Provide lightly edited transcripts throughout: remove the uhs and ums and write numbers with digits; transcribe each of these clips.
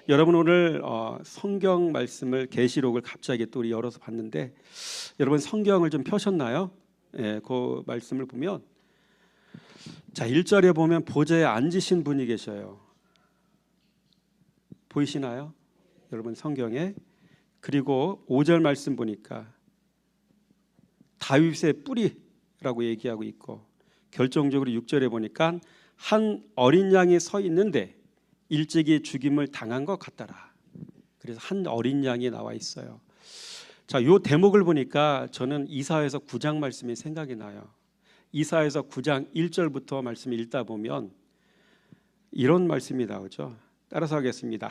여러분 오늘 성경 말씀을 계시록을 갑자기 또 우리 열어서 봤는데 여러분 성경을 좀 펴셨나요? 예, 그 말씀을 보면 자 1절에 보면 보좌에 앉으신 분이 계셔요. 보이시나요? 여러분 성경에. 그리고 5절 말씀 보니까 다윗의 뿌리라고 얘기하고 있고 결정적으로 6절에 보니까 한 어린 양이 서 있는데 일찍이 죽임을 당한 것 같더라. 그래서 한 어린 양이 나와 있어요. 자, 요 대목을 보니까 저는 이사야서 9장 말씀이 생각이 나요. 이사야서 9장 1절부터 말씀 읽다 보면 이런 말씀이 나오죠. 따라서 하겠습니다.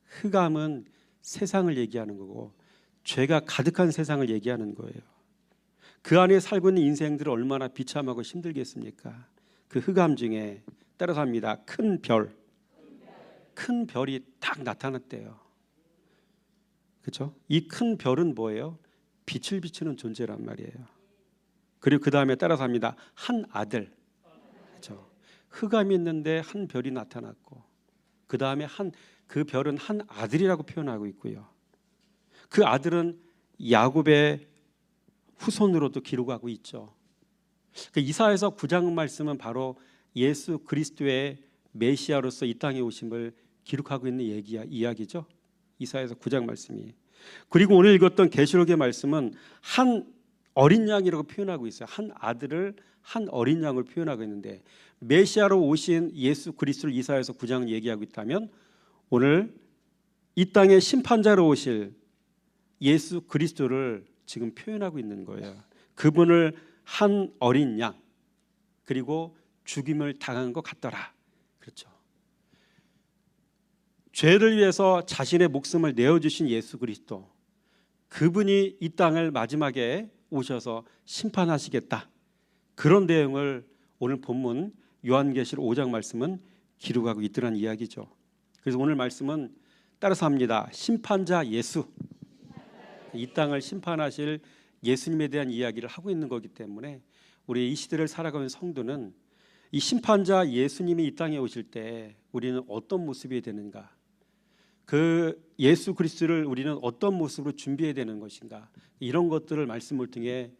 흑암은 세상을 얘기하는 거고 죄가 가득한 세상을 얘기하는 거예요. 그 안에 살고 있는 인생들을 얼마나 비참하고 힘들겠습니까? 그 흑암 중에 따라서 합니다. 큰 별이 딱 나타났대요. 그렇죠? 이 큰 별은 뭐예요? 빛을 비추는 존재란 말이에요. 그리고 그 다음에 따라서 합니다. 한 아들. 그렇죠? 흑암이 있는데 한 별이 나타났고 그 다음에 그 별은 한 아들이라고 표현하고 있고요. 그 아들은 야곱의 후손으로도 기록하고 있죠. 이사야서 9장 말씀은 바로 예수 그리스도의 메시아로서 이 땅에 오심을 기록하고 있는 이야기죠. 이사야서 9장 말씀이. 그리고 오늘 읽었던 계시록의 말씀은 한 어린 양이라고 표현하고 있어요. 한 아들을 한 어린 양을 표현하고 있는데 메시아로 오신 예수 그리스도를 이사야서 9장은 얘기하고 있다면 오늘 이 땅에 심판자로 오실 예수 그리스도를 지금 표현하고 있는 거예요. 그분을 한 어린 양 그리고 죽임을 당한 것 같더라. 그렇죠. 죄를 위해서 자신의 목숨을 내어주신 예수 그리스도, 그분이 이 땅을 마지막에 오셔서 심판하시겠다. 그런 내용을 오늘 본문 요한계시록 5장 말씀은 기록하고 있더란 이야기죠. 그래서 오늘 말씀은 따라서 합니다. 심판자 예수, 이 땅을 심판하실 예수님에 대한 이야기를 하고 있는 거기 때문에 우리 이 시대를 살아가는 성도는 이 심판자 예수님이 이 땅에 오실 때 우리는 어떤 모습이 되는가, 그 예수 그리스도를 우리는 어떤 모습으로 준비해야 되는 것인가, 이런 것들을 말씀을 통해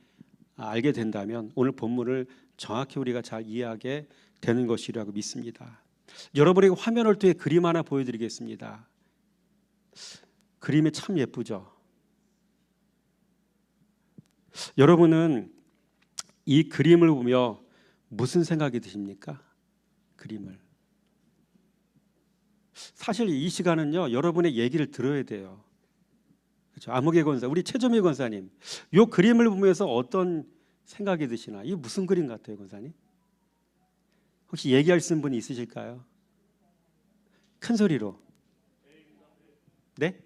알게 된다면 오늘 본문을 정확히 우리가 잘 이해하게 되는 것이라고 믿습니다. 여러분에게 화면을 통해 그림 하나 보여드리겠습니다. 그림이 참 예쁘죠. 여러분은 이 그림을 보며 무슨 생각이 드십니까? 그림을. 사실 이 시간은요, 여러분의 얘기를 들어야 돼요. 그렇죠? 아무개 권사, 우리 최점희 권사님, 이 그림을 보면서 어떤 생각이 드시나? 이게 무슨 그림 같아요, 권사님? 혹시 얘기할 수 있는 분이 있으실까요? 큰 소리로. 네?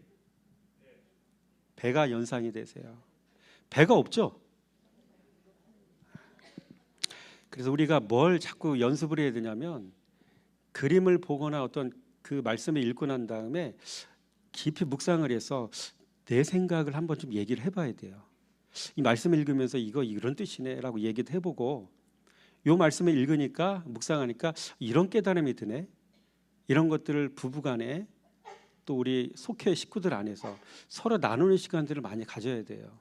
배가 연상이 되세요. 배가 없죠? 그래서 우리가 뭘 자꾸 연습을 해야 되냐면 그림을 보거나 어떤 그 말씀을 읽고 난 다음에 깊이 묵상을 해서 내 생각을 한번 좀 얘기를 해봐야 돼요. 이 말씀을 읽으면서 이거 이런 뜻이네 라고 얘기도 해보고, 이 말씀을 읽으니까 묵상하니까 이런 깨달음이 드네, 이런 것들을 부부간에 또 우리 속회 식구들 안에서 서로 나누는 시간들을 많이 가져야 돼요.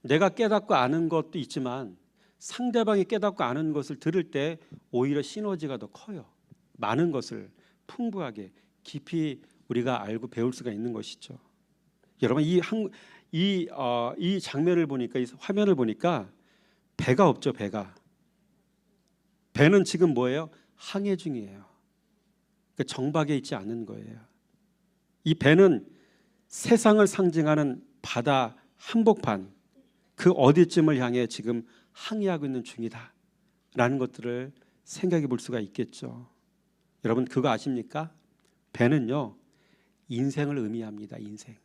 내가 깨닫고 아는 것도 있지만 상대방이 깨닫고 아는 것을 들을 때 오히려 시너지가 더 커요. 많은 것을 풍부하게 깊이 우리가 알고 배울 수가 있는 것이죠. 여러분 이 장면을 보니까, 이 화면을 보니까 배가 없죠. 배는 지금 뭐예요? 항해 중이에요. 그러니까 정박에 있지 않은 거예요. 이 배는 세상을 상징하는 바다 한복판, 그 어디쯤을 향해 지금 항해하고 있는 중이다 라는 것들을 생각해 볼 수가 있겠죠. 여러분 그거 아십니까? 배는요 인생을 의미합니다. 인생.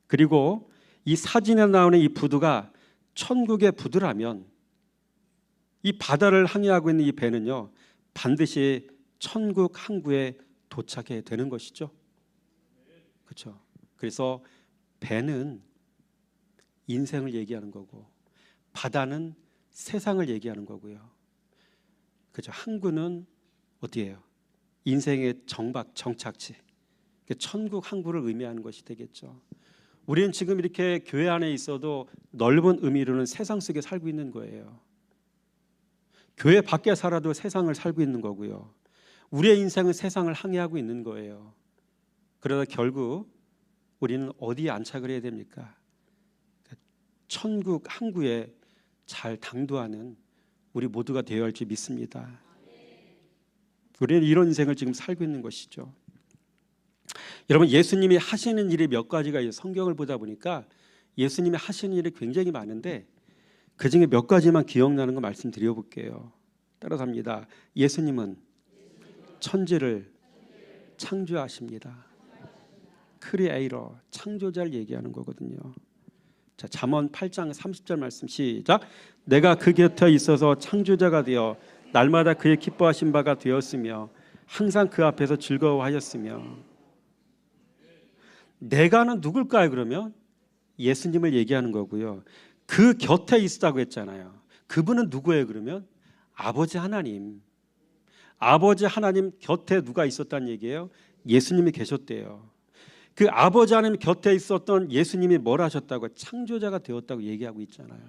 그리고 이 사진에 나오는 이 부두가 천국의 부두라면 이 바다를 항해하고 있는 이 배는요 반드시 천국 항구에 도착해야 되는 것이죠. 그렇죠. 그래서 배는 인생을 얘기하는 거고 바다는 세상을 얘기하는 거고요. 그렇죠. 항구는 어디예요? 인생의 정착지, 천국 항구를 의미하는 것이 되겠죠. 우리는 지금 이렇게 교회 안에 있어도 넓은 의미로는 세상 속에 살고 있는 거예요. 교회 밖에 살아도 세상을 살고 있는 거고요. 우리의 인생은 세상을 항해하고 있는 거예요. 그러다 결국 우리는 어디에 안착을 해야 됩니까? 천국 항구에 잘 당도하는 우리 모두가 되어야 할지 믿습니다. 우리는 이런 인생을 지금 살고 있는 것이죠. 여러분, 예수님이 하시는 일이 몇 가지가 있어요. 성경을 보다 보니까 예수님이 하시는 일이 굉장히 많은데 그중에 몇 가지만 기억나는 거 말씀드려 볼게요. 따라서 합니다. 예수님은 천지를 창조하십니다. 크리에이터, 창조자를 얘기하는 거거든요. 자, 잠언 8장 30절 말씀 시작. 내가 그 곁에 있어서 창조자가 되어 날마다 그의 기뻐하신 바가 되었으며 항상 그 앞에서 즐거워하였으며. 내가는 누굴까요? 그러면 예수님을 얘기하는 거고요. 그 곁에 있다고 했잖아요. 그분은 누구예요? 그러면 아버지 하나님. 아버지 하나님 곁에 누가 있었다는 얘기예요? 예수님이 계셨대요. 그 아버지 하나님 곁에 있었던 예수님이 뭘 하셨다고? 창조자가 되었다고 얘기하고 있잖아요.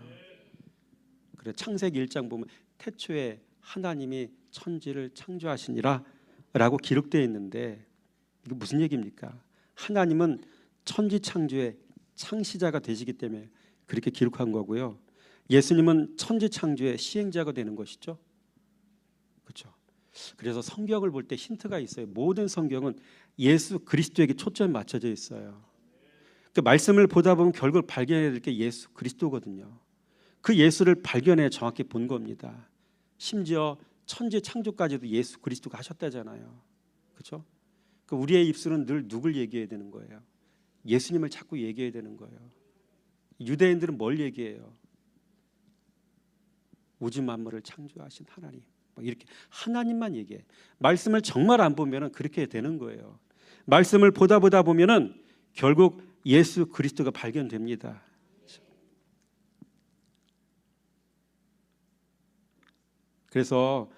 그래, 창세기 1장 보면 태초에 하나님이 천지를 창조하시니라 라고 기록되어 있는데 이게 무슨 얘기입니까? 하나님은 천지 창조의 창시자가 되시기 때문에 그렇게 기록한 거고요. 예수님은 천지 창조의 시행자가 되는 것이죠. 그렇죠. 그래서 성경을 볼 때 힌트가 있어요. 모든 성경은 예수 그리스도에게 초점이 맞춰져 있어요. 그 말씀을 보다 보면 결국 발견해야 될 게 예수 그리스도거든요. 그 예수를 발견해 정확히 본 겁니다. 심지어 천지 창조까지도 예수 그리스도가 하셨다잖아요. 그렇죠? 우리의 입술은 늘 누굴 얘기해야 되는 거예요? 예수님을 자꾸 얘기해야 되는 거예요. 유대인들은 뭘 얘기해요? 우주 만물을 창조하신 하나님. 이렇게 하나님만 얘기해. 말씀을 정말 안 보면은 그렇게 되는 거예요. 말씀을 보다 보면은 결국 예수 그리스도가 발견됩니다. 그래서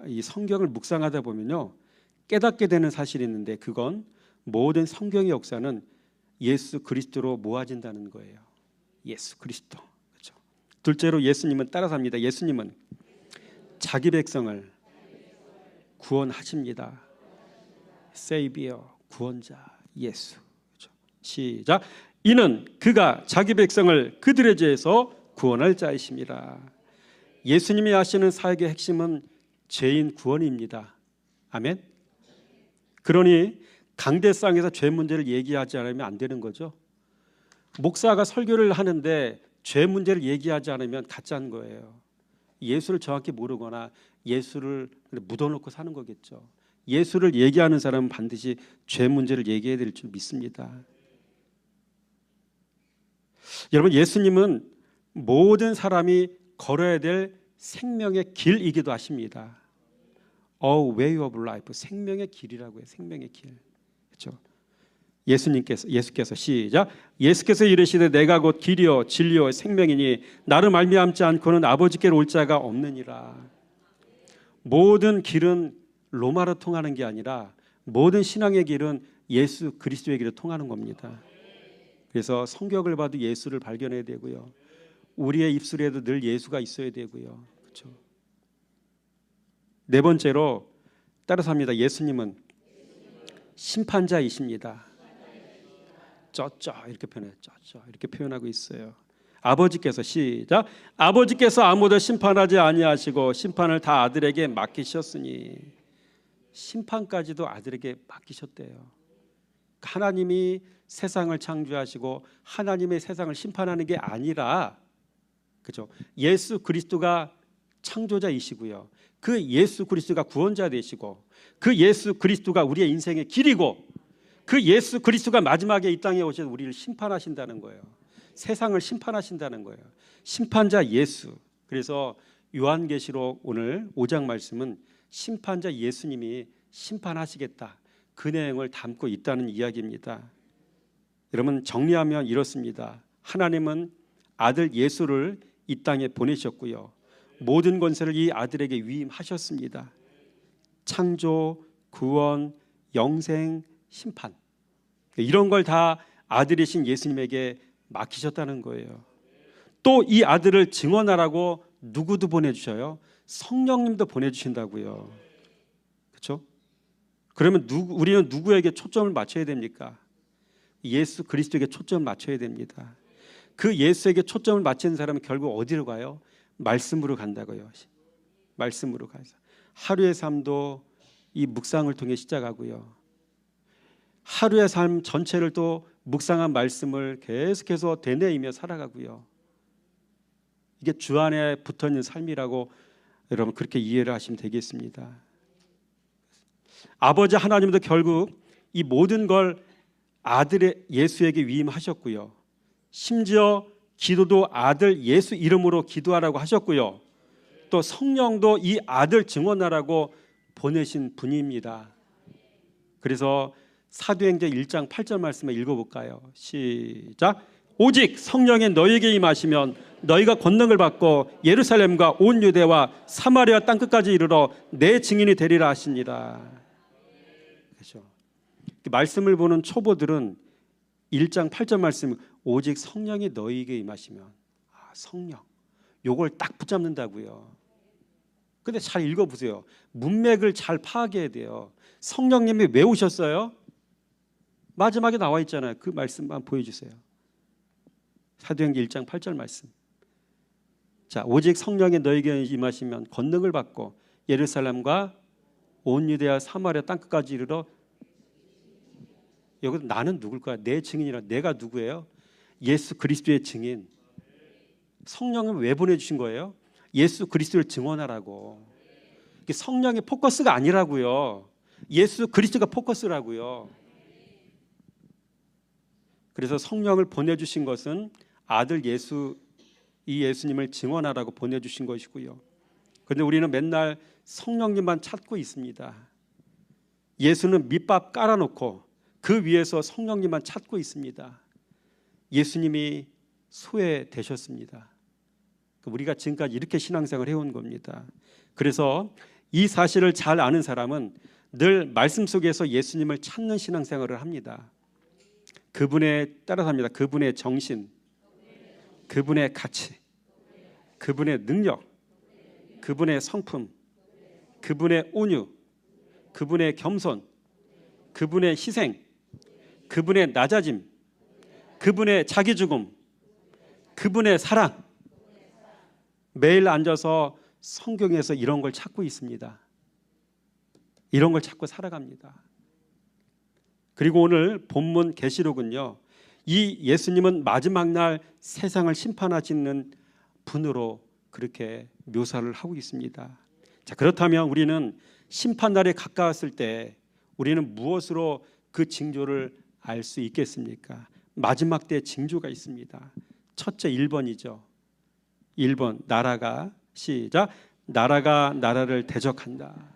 이 성경을 묵상하다 보면요, 깨닫게 되는 사실이 있는데 그건 모든 성경의 역사는 예수 그리스도로 모아진다는 거예요. 예수 그리스도. 그렇죠. 둘째로 예수님은 따라서 합니다. 예수님은 자기 백성을 구원하십니다. 세이비어, 구원자, 예수. 그렇죠. 시작. 이는 그가 자기 백성을 그들의 죄에서 구원할 자이십니다. 예수님이 하시는 사역의 핵심은 죄인 구원입니다. 아멘. 그러니 강대상에서 죄 문제를 얘기하지 않으면 안 되는 거죠. 목사가 설교를 하는데 죄 문제를 얘기하지 않으면 가짜인 거예요. 예수를 정확히 모르거나 예수를 묻어놓고 사는 거겠죠. 예수를 얘기하는 사람은 반드시 죄 문제를 얘기해야 될 줄 믿습니다. 여러분, 예수님은 모든 사람이 걸어야 될 생명의 길이기도 하십니다. A way of life, 생명의 길이라고 해요. 생명의 길. 그렇죠? 예수께서 시작. 예수께서 이르시되 내가 곧 길이요 진리요 생명이니 나를 말미암지 않고는 아버지께로 올 자가 없느니라. 모든 길은 로마로 통하는 게 아니라 모든 신앙의 길은 예수 그리스도의 길로 통하는 겁니다. 그래서 성경을 봐도 예수를 발견해야 되고요. 우리의 입술에도 늘 예수가 있어야 되고요. 그렇죠? 네 번째로 따라서 합니다. 예수님은 심판자이십니다. 쩌쩌 이렇게 표현해요. 쩌쩌 이렇게 표현하고 있어요. 아버지께서 시작. 아버지께서 아무도 심판하지 아니하시고 심판을 다 아들에게 맡기셨으니. 심판까지도 아들에게 맡기셨대요. 하나님이 세상을 창조하시고 하나님의 세상을 심판하는 게 아니라, 그렇죠? 예수 그리스도가 창조자이시고요. 그 예수 그리스도가 구원자 되시고 그 예수 그리스도가 우리의 인생의 길이고 그 예수 그리스도가 마지막에 이 땅에 오셔서 우리를 심판하신다는 거예요. 세상을 심판하신다는 거예요. 심판자 예수. 그래서 요한계시록 오늘 5장 말씀은 심판자 예수님이 심판하시겠다, 그 내용을 담고 있다는 이야기입니다. 여러분, 정리하면 이렇습니다. 하나님은 아들 예수를 이 땅에 보내셨고요. 모든 권세를 이 아들에게 위임하셨습니다. 창조, 구원, 영생, 심판, 이런 걸 다 아들이신 예수님에게 맡기셨다는 거예요. 또 이 아들을 증언하라고 누구도 보내주셔요? 성령님도 보내주신다고요. 그렇죠? 그러면 우리는 누구에게 초점을 맞춰야 됩니까? 예수 그리스도에게 초점을 맞춰야 됩니다. 그 예수에게 초점을 맞추는 사람은 결국 어디로 가요? 말씀으로 간다고요. 말씀으로 가서 하루의 삶도 이 묵상을 통해 시작하고요. 하루의 삶 전체를 또 묵상한 말씀을 계속해서 되뇌이며 살아가고요. 이게 주 안에 붙어있는 삶이라고 여러분 그렇게 이해를 하시면 되겠습니다. 아버지 하나님도 결국 이 모든 걸 아들의 예수에게 위임하셨고요. 심지어 기도도 아들 예수 이름으로 기도하라고 하셨고요. 또 성령도 이 아들 증언하라고 보내신 분입니다. 그래서 사도행전 1장 8절 말씀을 읽어볼까요? 시작. 오직 성령이 너희에게 임하시면 너희가 권능을 받고 예루살렘과 온 유대와 사마리아 땅끝까지 이르러 내 증인이 되리라 하시니라. 그렇죠? 말씀을 보는 초보들은 1장 8절 말씀, 오직 성령이 너희에게 임하시면, 성령, 요걸 딱 붙잡는다고요. 근데 잘 읽어보세요. 문맥을 잘 파악해야 돼요. 성령님이 왜 오셨어요? 마지막에 나와 있잖아요. 그 말씀만 보여주세요. 사도행전 1장 8절 말씀. 자, 오직 성령이 너희에게 임하시면 권능을 받고 예루살렘과 온 유대와 사마리아 땅끝까지 이르러. 여기서 나는 누굴까요? 내 증인이라. 내가 누구예요? 예수 그리스도의 증인. 성령은 왜 보내주신 거예요? 예수 그리스도를 증언하라고. 성령의 포커스가 아니라고요. 예수 그리스도가 포커스라고요. 그래서 성령을 보내주신 것은 아들 예수, 이 예수님을 증언하라고 보내주신 것이고요. 그런데 우리는 맨날 성령님만 찾고 있습니다. 예수는 밑밥 깔아놓고 그 위에서 성령님만 찾고 있습니다. 예수님이 소외되셨습니다. 우리가 지금까지 이렇게 신앙생활을 해온 겁니다. 그래서 이 사실을 잘 아는 사람은 늘 말씀 속에서 예수님을 찾는 신앙생활을 합니다. 그분에 따라 삽니다. 그분의 정신, 그분의 가치, 그분의 능력, 그분의 성품, 그분의 온유, 그분의 겸손, 그분의 희생, 그분의 낮아짐, 그분의 자기 죽음, 그분의 사랑. 매일 앉아서 성경에서 이런 걸 찾고 있습니다. 이런 걸 찾고 살아갑니다. 그리고 오늘 본문 계시록은요, 이 예수님은 마지막 날 세상을 심판하시는 분으로 그렇게 묘사를 하고 있습니다. 자, 그렇다면 우리는 심판날에 가까웠을 때 우리는 무엇으로 그 징조를 알 수 있겠습니까? 마지막 때 징조가 있습니다. 첫째 1번이죠. 1번, 나라가, 시작, 나라가 나라를 대적한다.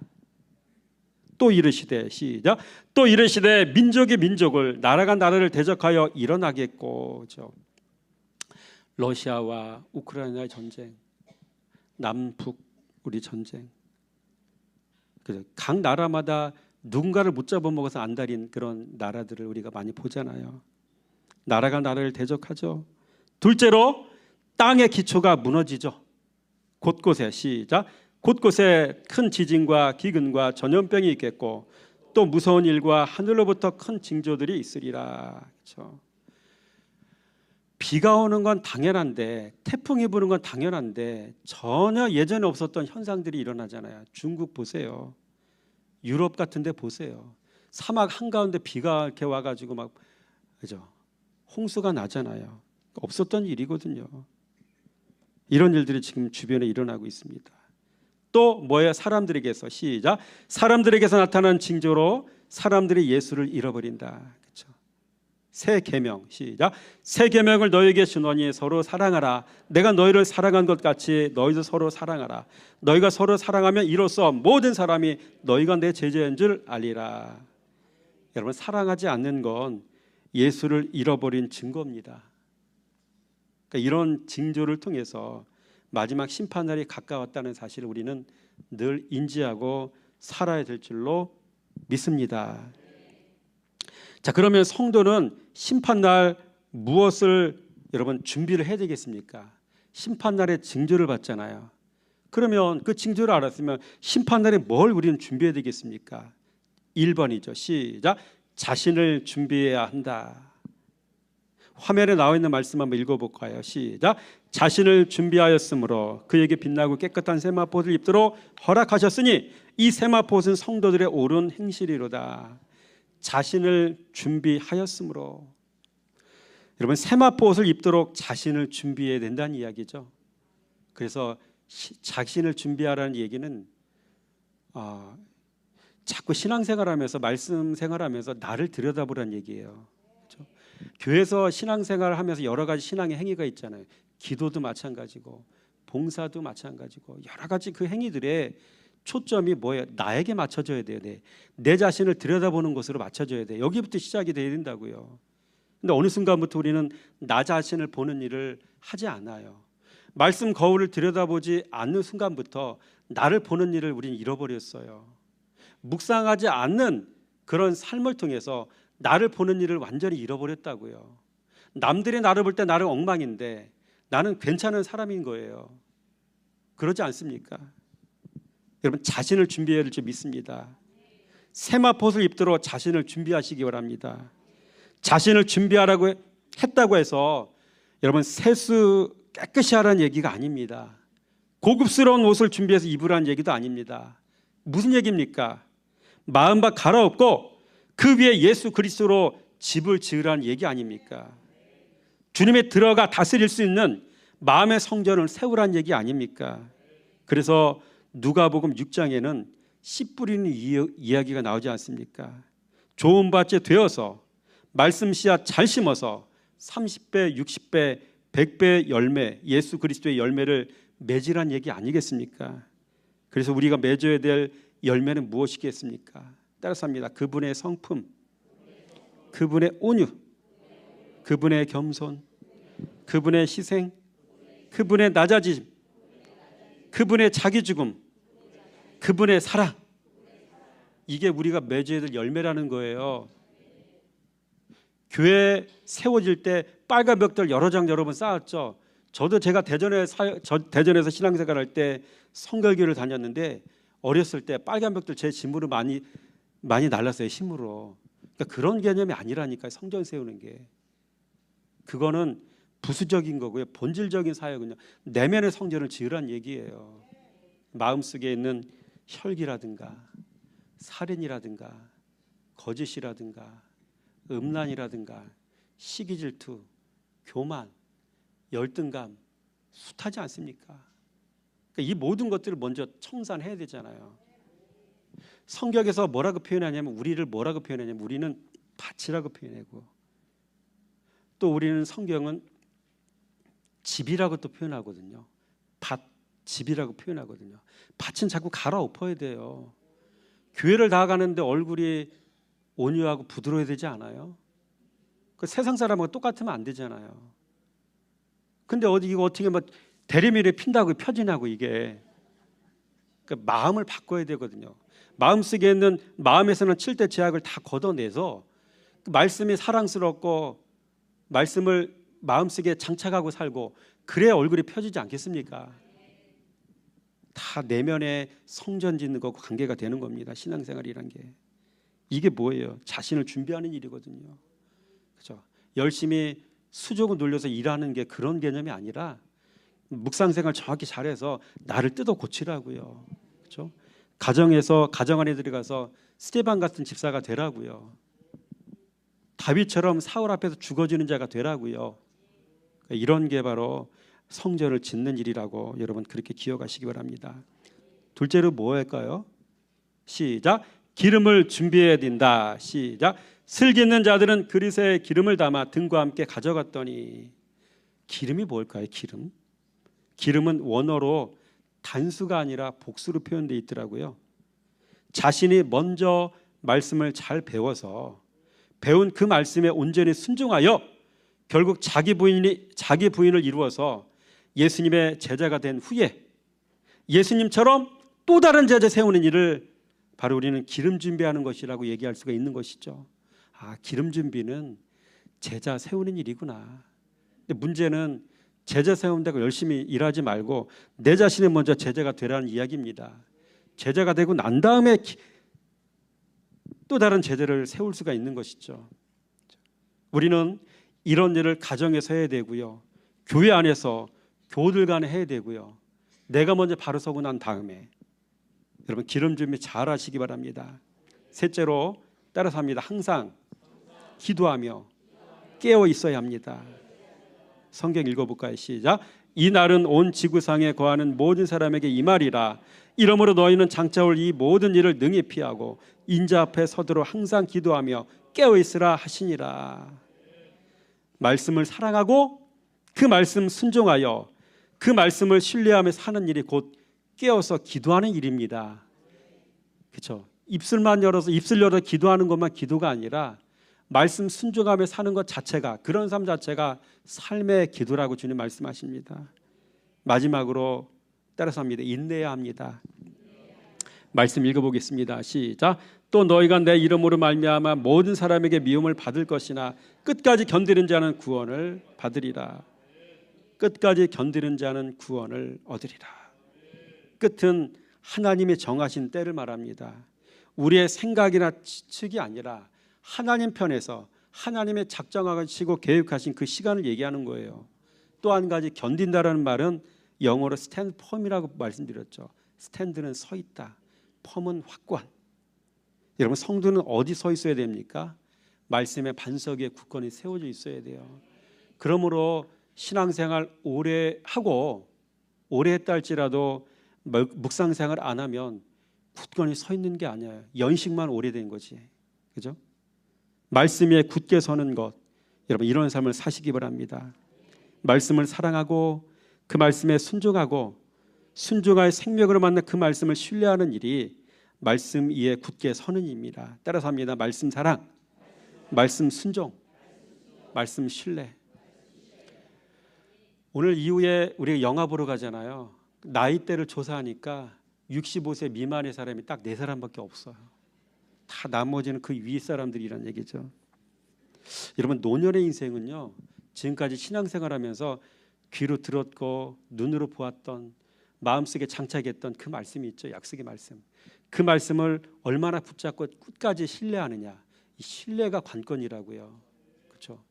또 이르시되, 시작, 또 이르시되 민족이 민족을, 나라가 나라를 대적하여 일어나겠고. 그렇죠? 러시아와 우크라이나의 전쟁, 남북 우리 전쟁, 그죠? 각 나라마다 누군가를 못 잡아먹어서 안달인 그런 나라들을 우리가 많이 보잖아요. 나라가 나라를 대적하죠. 둘째로 땅의 기초가 무너지죠. 곳곳에, 시작, 곳곳에 큰 지진과 기근과 전염병이 있겠고 또 무서운 일과 하늘로부터 큰 징조들이 있으리라. 그렇죠? 비가 오는 건 당연한데, 태풍이 부는 건 당연한데 전혀 예전에 없었던 현상들이 일어나잖아요. 중국 보세요. 유럽 같은 데 보세요. 사막 한가운데 비가 이렇게 와가지고 막, 그죠? 홍수가 나잖아요. 없었던 일이거든요. 이런 일들이 지금 주변에 일어나고 있습니다. 또 뭐예요? 사람들에게서, 시작, 사람들에게서 나타난 징조로 사람들이 예수를 잃어버린다. 그렇죠? 새 계명, 시작, 새 계명을 너희에게 주노니 서로 사랑하라. 내가 너희를 사랑한 것 같이 너희도 서로 사랑하라. 너희가 서로 사랑하면 이로써 모든 사람이 너희가 내 제자인 줄 알리라. 여러분, 사랑하지 않는 건 예수를 잃어버린 증거입니다. 그러니까 이런 징조를 통해서 마지막 심판날이 가까웠다는 사실을 우리는 늘 인지하고 살아야 될 줄로 믿습니다. 자, 그러면 성도는 심판날 무엇을 여러분 준비를 해야 되겠습니까? 심판날에 징조를 받잖아요. 그러면 그 징조를 알았으면 심판날에 뭘 우리는 준비해야 되겠습니까? 1번이죠. 시작. 자신을 준비해야 한다. 화면에 나와 있는 말씀 한번 읽어볼까요? 시작. 자신을 준비하였으므로 그에게 빛나고 깨끗한 세마포옷을 입도록 허락하셨으니 이 세마포옷은 성도들의 옳은 행실이로다. 자신을 준비하였으므로. 여러분, 세마포옷을 입도록 자신을 준비해야 된다는 이야기죠. 그래서 자신을 준비하라는 얘기는 자꾸 신앙생활하면서 말씀 생활하면서 나를 들여다보라는 얘기예요. 그렇죠? 교회에서 신앙생활을 하면서 여러 가지 신앙의 행위가 있잖아요. 기도도 마찬가지고 봉사도 마찬가지고 여러 가지 그 행위들의 초점이 뭐예요? 나에게 맞춰져야 돼요. 내 자신을 들여다보는 것으로 맞춰져야 돼요. 여기부터 시작이 돼야 된다고요. 근데 어느 순간부터 우리는 나 자신을 보는 일을 하지 않아요. 말씀 거울을 들여다보지 않는 순간부터 나를 보는 일을 우리는 잃어버렸어요. 묵상하지 않는 그런 삶을 통해서 나를 보는 일을 완전히 잃어버렸다고요. 남들이 나를 볼 때 나는 엉망인데 나는 괜찮은 사람인 거예요. 그러지 않습니까? 여러분, 자신을 준비해야 될 줄 믿습니다. 세마포옷을 입도록 자신을 준비하시기 바랍니다. 자신을 준비하라고 했다고 해서 여러분 세수 깨끗이 하라는 얘기가 아닙니다. 고급스러운 옷을 준비해서 입으라는 얘기도 아닙니다. 무슨 얘기입니까? 마음밭 갈아엎고 그 위에 예수 그리스도로 집을 지으라는 얘기 아닙니까? 주님에 들어가 다스릴 수 있는 마음의 성전을 세우라는 얘기 아닙니까? 그래서 누가복음 6장에는 씨 뿌리는 이야기가 나오지 않습니까? 좋은 밭에 되어서 말씀 씨앗 잘 심어서 30배, 60배, 100배 열매, 예수 그리스도의 열매를 맺으란 얘기 아니겠습니까? 그래서 우리가 맺어야 될 열매는 무엇이겠습니까? 따라서 합니다. 그분의 성품, 그분의 온유, 그분의 겸손, 그분의 희생, 그분의 낮아짐, 그분의 자기 죽음, 그분의 사랑. 이게 우리가 맺어야 될 열매라는 거예요. 교회 세워질 때 빨간 벽돌 여러 장 여러 번 쌓았죠. 저도 제가 대전에서 신앙생활할 때 성결교를 다녔는데 어렸을 때 빨간 벽돌 제 짐으로 많이 날랐어요. 힘으로. 그러니까 그런 개념이 아니라니까요. 성전 세우는 게. 그거는 부수적인 거고요. 본질적인 사역은요. 내면의 성전을 지으란 얘기예요. 마음속에 있는 혈기라든가 살인이라든가 거짓이라든가 음란이라든가 시기질투, 교만, 열등감, 숱하지 않습니까? 그러니까 이 모든 것들을 먼저 청산해야 되잖아요. 성경에서 뭐라고 표현하냐면 우리를 뭐라고 표현하냐면 우리는 밭이라고 표현하고 또 우리는 성경은 집이라고 또 표현하거든요. 밭, 집이라고 표현하거든요. 밭은 자꾸 갈아엎어야 돼요. 교회를 나아가는데 얼굴이 온유하고 부드러워야 되지 않아요? 그 세상 사람하고 똑같으면 안 되잖아요. 근데 이거 어떻게 막 대리미를 핀다고 펴지냐고 이게. 그러니까 마음을 바꿔야 되거든요. 마음속에 있는 마음에서는 7대 제약을 다 걷어내서 그 말씀이 사랑스럽고 말씀을 마음속에 장착하고 살고 그래야 얼굴이 펴지지 않겠습니까? 다 내면에 성전 짓는 것과 관계가 되는 겁니다. 신앙생활이란 게. 이게 뭐예요? 자신을 준비하는 일이거든요. 그렇죠? 열심히 수족을 놀려서 일하는 게 그런 개념이 아니라 묵상생활 정확히 잘해서 나를 뜯어 고치라고요. 그렇죠? 가정 안에 들어가서 스데반 같은 집사가 되라고요. 다윗처럼 사울 앞에서 죽어지는 자가 되라고요. 이런 게 바로 성전을 짓는 일이라고 여러분 그렇게 기억하시기 바랍니다. 둘째로 뭐 할까요? 시작. 기름을 준비해야 된다. 시작. 슬기 있는 자들은 그릇에 기름을 담아 등과 함께 가져갔더니. 기름이 뭘까요? 기름은 원어로 단수가 아니라 복수로 표현되어 있더라고요. 자신이 먼저 말씀을 잘 배워서 배운 그 말씀에 온전히 순종하여 결국 자기 부인을 이루어서 예수님의 제자가 된 후에 예수님처럼 또 다른 제자 세우는 일을 바로 우리는 기름 준비하는 것이라고 얘기할 수가 있는 것이죠. 기름 준비는 제자 세우는 일이구나. 근데 문제는 제자 세운다고 열심히 일하지 말고 내 자신이 먼저 제자가 되라는 이야기입니다. 제자가 되고 난 다음에 또 다른 제자를 세울 수가 있는 것이죠. 우리는 이런 일을 가정에서 해야 되고요, 교회 안에서 교우들 간에 해야 되고요, 내가 먼저 바로 서고 난 다음에 여러분 기름 준비 잘 하시기 바랍니다. 셋째로 따라서 합니다. 항상 기도하며 깨어 있어야 합니다. 성경 읽어볼까요? 시작. 이 날은 온 지구상에 거하는 모든 사람에게 이 말이라. 이러므로 너희는 장차 올 이 모든 일을 능히 피하고 인자 앞에 서도록 항상 기도하며 깨어 있으라 하시니라. 말씀을 사랑하고 그 말씀 순종하여 그 말씀을 신뢰하며 사는 일이 곧 깨어서 기도하는 일입니다. 그렇죠? 입술 열어서 기도하는 것만 기도가 아니라 말씀 순종하며 사는 것 자체가, 그런 삶 자체가 삶의 기도라고 주님 말씀하십니다. 마지막으로 따라서 합니다. 인내해야 합니다. 말씀 읽어보겠습니다. 시작. 또 너희가 내 이름으로 말미암아 모든 사람에게 미움을 받을 것이나 끝까지 견디는 자는 구원을 받으리라. 끝까지 견디는 자는 구원을 얻으리라. 끝은 하나님이 정하신 때를 말합니다. 우리의 생각이나 추측이 아니라 하나님 편에서 하나님의 작정하시고 계획하신 그 시간을 얘기하는 거예요. 또 한 가지, 견딘다라는 말은 영어로 stand firm이라고 말씀드렸죠. stand는 서 있다, firm은 확고한. 여러분, 성도는 어디 서 있어야 됩니까? 말씀의 반석 위에 굳건히 세워져 있어야 돼요. 그러므로 신앙생활 오래 하고 오래 했다 할지라도 묵상생활 안 하면 굳건히 서 있는 게 아니에요. 연식만 오래된 거지. 그죠? 말씀 위에 굳게 서는 것, 여러분 이런 삶을 사시기 바랍니다. 말씀을 사랑하고 그 말씀에 순종하고 순종하여 생명으로 만난 그 말씀을 신뢰하는 일이 말씀 위에 굳게 서는 일입니다. 따라서 합니다. 말씀 사랑, 말씀 순종, 말씀 신뢰. 오늘 이후에 우리가 영화 보러 가잖아요. 나이대를 조사하니까 65세 미만의 사람이 딱 4사람밖에 없어요. 다 나머지는 그 위 사람들이란 얘기죠. 여러분, 노년의 인생은요, 지금까지 신앙생활하면서 귀로 들었고 눈으로 보았던, 마음속에 장착했던 그 말씀이 있죠. 약속의 말씀. 그 말씀을 얼마나 붙잡고 끝까지 신뢰하느냐, 이 신뢰가 관건이라고요. 그렇죠?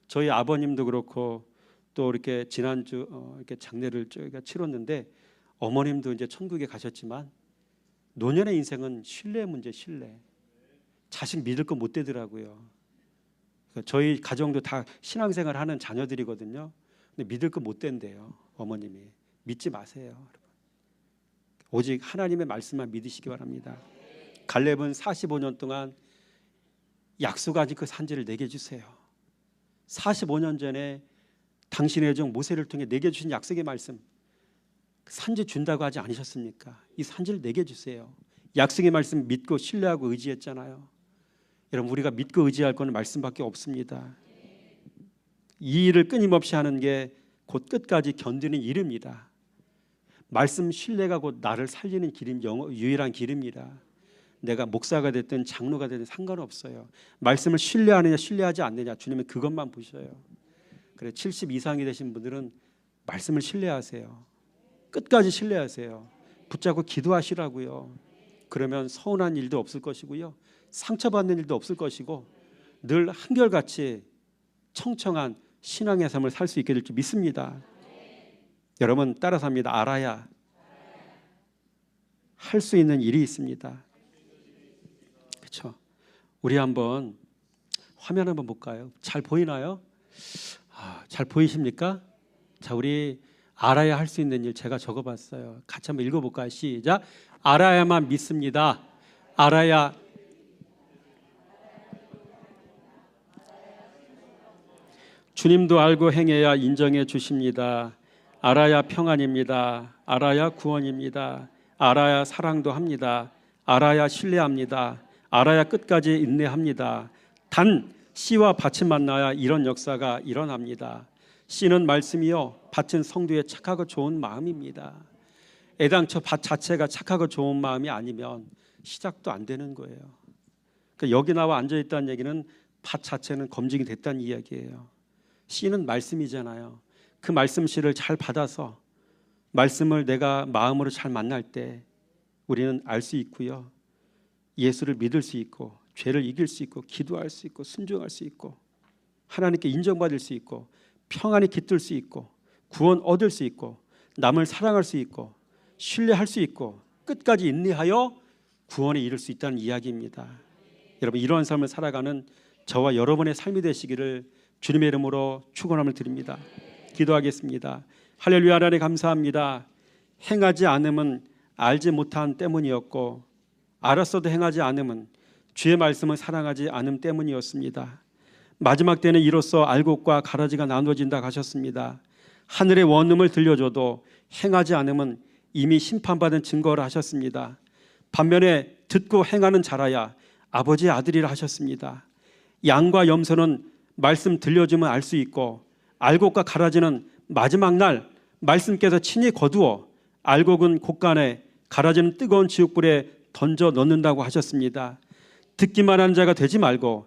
저희 아버님도 그렇고 또 이렇게 지난주 이렇게 장례를 저희가 치렀는데 어머님도 이제 천국에 가셨지만 노년의 인생은 신뢰의 문제, 신뢰. 자식 믿을 거 못 되더라고요. 저희 가정도 다 신앙생활 하는 자녀들이거든요. 근데 믿을 거 못 된대요. 어머님이. 믿지 마세요. 오직 하나님의 말씀만 믿으시기 바랍니다. 갈렙은 45년 동안 약속하신 그 산지를 내게 주세요. 45년 전에 당신의 종 모세를 통해 내게 주신 약속의 말씀, 산지 준다고 하지 않으셨습니까? 이 산지를 내게 주세요. 약속의 말씀 믿고 신뢰하고 의지했잖아요. 여러분, 우리가 믿고 의지할 것은 말씀밖에 없습니다. 이 일을 끊임없이 하는 게 곧 끝까지 견디는 일입니다. 말씀 신뢰가 곧 나를 살리는 길임, 유일한 길입니다. 내가 목사가 됐든 장로가 됐든 상관없어요. 말씀을 신뢰하느냐 신뢰하지 않느냐, 주님은 그것만 보셔요. 그래, 70 이상이 되신 분들은 말씀을 신뢰하세요. 끝까지 신뢰하세요. 붙잡고 기도하시라고요. 그러면 서운한 일도 없을 것이고요, 상처받는 일도 없을 것이고 늘 한결같이 청청한 신앙의 삶을 살 수 있게 될 줄 믿습니다. 여러분, 따라서 합니다. 알아야 할 수 있는 일이 있습니다. 그렇죠? 우리 한번 화면 한번 볼까요? 잘 보이나요? 잘 보이십니까? 자, 우리 알아야 할 수 있는 일 제가 적어봤어요. 같이 한번 읽어볼까요? 시작. 알아야만 믿습니다. 알아야 주님도 알고 행해야 인정해 주십니다. 알아야 평안입니다. 알아야 구원입니다. 알아야 사랑도 합니다. 알아야 신뢰합니다. 알아야 끝까지 인내합니다. 단 씨와 밭이 만나야 이런 역사가 일어납니다. 씨는 말씀이요, 밭은 성도의 착하고 좋은 마음입니다. 애당초 밭 자체가 착하고 좋은 마음이 아니면 시작도 안 되는 거예요. 그러니까 여기 나와 앉아 있다는 얘기는 밭 자체는 검증이 됐다는 이야기예요. 씨는 말씀이잖아요. 그 말씀 씨를 잘 받아서 말씀을 내가 마음으로 잘 만날 때 우리는 알 수 있고요. 예수를 믿을 수 있고 죄를 이길 수 있고 기도할 수 있고 순종할 수 있고 하나님께 인정받을 수 있고 평안히 깃들 수 있고 구원 얻을 수 있고 남을 사랑할 수 있고 신뢰할 수 있고 끝까지 인내하여 구원에 이를 수 있다는 이야기입니다. 여러분, 이러한 삶을 살아가는 저와 여러분의 삶이 되시기를 주님의 이름으로 축원함을 드립니다. 기도하겠습니다. 할렐루야. 하나님 감사합니다. 행하지 않음은 알지 못한 때문이었고 알았어도 행하지 않음은 주의 말씀을 사랑하지 않음 때문이었습니다. 마지막 때는 이로써 알곡과 가라지가 나눠진다 하셨습니다. 하늘의 원음을 들려줘도 행하지 않으면 이미 심판받은 증거를 하셨습니다. 반면에 듣고 행하는 자라야 아버지의 아들이라 하셨습니다. 양과 염소는 말씀 들려주면 알 수 있고 알곡과 가라지는 마지막 날 말씀께서 친히 거두어 알곡은 곳간에 가라지는 뜨거운 지옥불에 던져 넣는다고 하셨습니다. 듣기만 하는 자가 되지 말고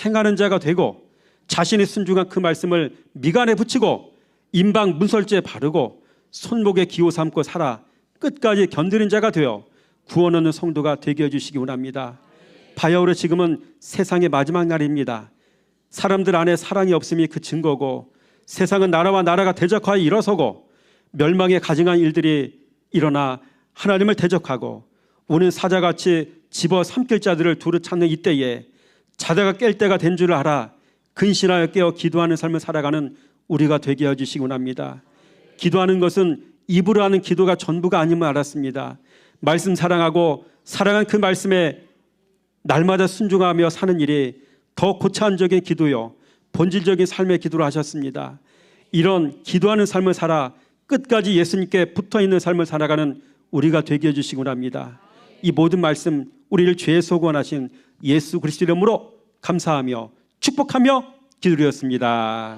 행하는 자가 되고 자신이 순종한 그 말씀을 미간에 붙이고 임방 문설주에 바르고 손목에 기호 삼고 살아 끝까지 견디는 자가 되어 구원 얻는 성도가 되게 해주시기 원합니다. 바야흐로 지금은 세상의 마지막 날입니다. 사람들 안에 사랑이 없음이 그 증거고 세상은 나라와 나라가 대적하여 일어서고 멸망에 가증한 일들이 일어나 하나님을 대적하고 우는 사자같이 집어삼킬 자들을 두루 찾는 이때에 자다가 깰 때가 된 줄 알아 근신하여 깨어 기도하는 삶을 살아가는 우리가 되게 해주시기 원합니다. 기도하는 것은 입으로 하는 기도가 전부가 아님을 알았습니다. 말씀 사랑하고 사랑한 그 말씀에 날마다 순종하며 사는 일이 더 고차원적인 기도요 본질적인 삶의 기도를 하셨습니다. 이런 기도하는 삶을 살아 끝까지 예수님께 붙어있는 삶을 살아가는 우리가 되게 해주시기 원합니다. 이 모든 말씀 우리를 죄에 소구원하신 예수 그리스도 이름으로 감사하며 축복하며 기도드렸습니다.